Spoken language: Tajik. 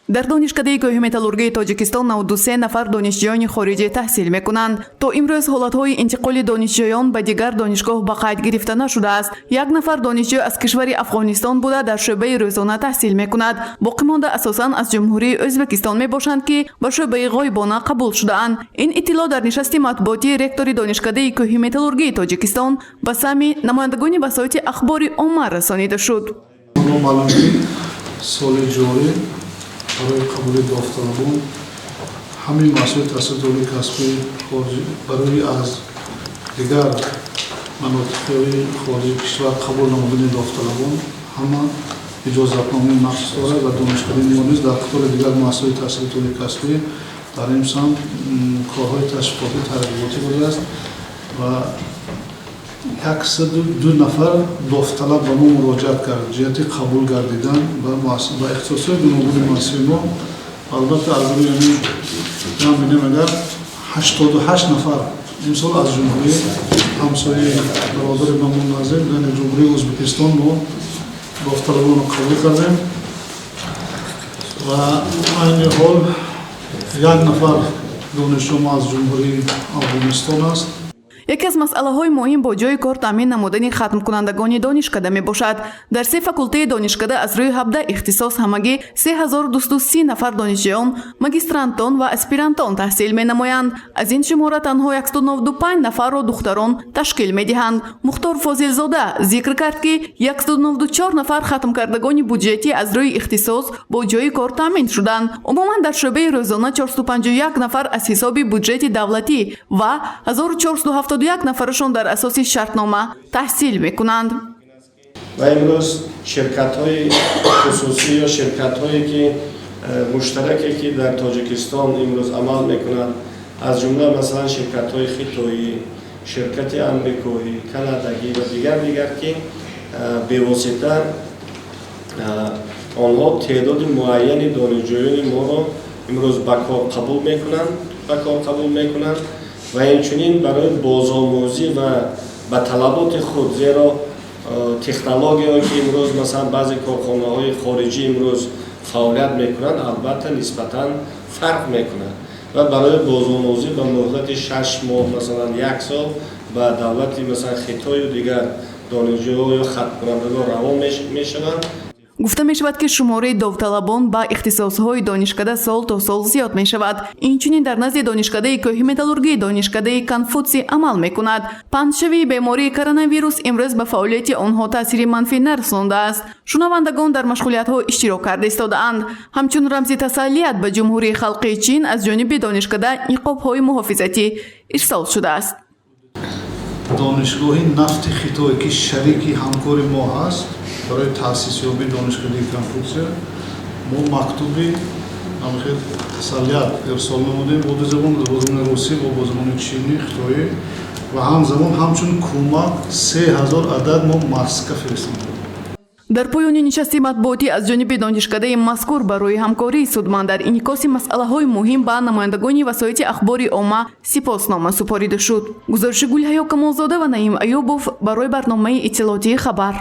дар донишкадаи кӯҳи металлургии тоҷикистон 92 нафар донишҷӯёни хориҷӣ таҳсил мекунанд. То имрӯз ҳолатҳои интиқоли донишҷӯён ба дигар донишгоҳ ба қайд гирифта нашудааст. Як нафар донишҷӯ аз кишвари Афғонистон буда дар шӯъбаи рӯзона таҳсил мекунад. Боқӣ монда асосан аз ҷумҳурии Ӯзбекистон мебошанд, ки ба шӯъбаи ғоибона қабул шудаанд. Ин иттилоъ дар нишасти матбуотии ректори донишкадаи кӯҳи металлургии тоҷикистон ба сами намояндагони васоити ахбори омма расонида шуд. соли ҷорӣ барои қабули дофтарбон ҳамин масъули таҳсилоти касбӣ барои аз дигар манотиқҳои хориҷи кишвар қабул намудани дофтарбон ҳама иҷозатномаи махсус дорад ва донишкадаи мо низ дар қатори дигар масъули таҳсилоти касбӣ дар ин самт корҳои ташвиқотӣ тарғиботӣ будааст ва 102 нафар дофталаб ба мо муроҷиат кард ҷиҳати қабул гардидан ба ихтисосҳои гуногуни масъули мо. албатта аз рӯи мебинем агар 88 нафар имсол аз ҷумҳурии ҳамсояи бародари мамнун назир яъне ҷумҳурии Ӯзбекистон мо дофталабонро қабул кардем ва айни ҳол 1 нафар донишҷӯ мо аз ҷумҳурии Афғонистон аст. яке аз масъалаҳои муҳим бо ҷойи кор таъмин намудани хатмкунандагони донишкада мебошад. дар 3 факултаи донишкада аз рӯи 17 ихтисос ҳамагӣ 3230 нафар донишҷӯён, магистрантон ва аспирантон таҳсил менамоянд. аз ин шумора танҳо 195 нафарро духтарон ташкил медиҳанд. Мухтор Фозилзода зикр кард, ки 194 нафар хатмкардагони буҷетӣ аз рӯи ихтисос бо ҷойи кор таъмин шуданд. умуман дар шӯъбаи рӯзона 451 нафар аз ҳисоби буҷети давлатӣ ва 1471 нафарашон дар асоси шартнома таҳсил мекунанд. ва имрӯз ширкатҳои хусусӣ ё ширкатҳое ки муштараке ки дар тоҷикистон имрӯз амал мекунанд, аз ҷумла масалан ширкатҳои хитоӣ, ширкати амрикоӣ, канадагӣ ва дигар ки бевосита онҳо теъдоди муайяни донишҷӯёни моро имрӯз ба кор қабул мекунанд ва инчунин барои бозомӯзӣ ва ба талаботи худ, зеро технологияе ки имрӯз масалан баъзе корхонаҳои хориҷӣ имрӯз фаъолият мекунанд, албатта нисбатан фарқ мекунад ва барои бозомӯзӣ ба муҳлати 6 моҳ масалан 1 сол ба давлати масалан Хитою дигар донишҷӯё ё хаткунандагон равон мешаванд. гуфта мешавад, ки шумораи довталабон ба ихтисосҳои донишкада сол то сол зиёд мешавад. инчунин дар назди донишкадаи кӯҳи металлургии донишкадаи Конфутсий амал мекунад. пандшавии бемории коронавирус имрӯз ба фаъолияти онҳо таъсири манфӣ нарасондааст. шунавандагон дар машғулиятҳо иштирок карда истодаанд. ҳамчун рамзи тасаллият ба ҷумҳурии халқии Чин аз ҷониби донишкада ниқобҳои муҳофизатӣ ирсол шудааст. донишгоҳи нафти Хитой ки шарики ҳамкори мо ҳаст барои таъсисёбии донишкадаи Конфутсия мо мактуби тасаллият ирсол намудем бо ду забон, бо забони русӣ ва бо забони чинӣ, хитоӣ ва ҳамзамон ҳамчун кӯмак 3000 адад мо маска фиристодем. дар поёни нишасти матбуотӣ аз ҷониби донишкадаи мазкур барои ҳамкории судманд дар инъикоси масъалаҳои муҳим ба намояндагони васоити ахбори омма сипоснома супорида шуд. гузориши Гулҳаё Камолзода ва Наим Аёбов барои барномаи иттилоотии хабар.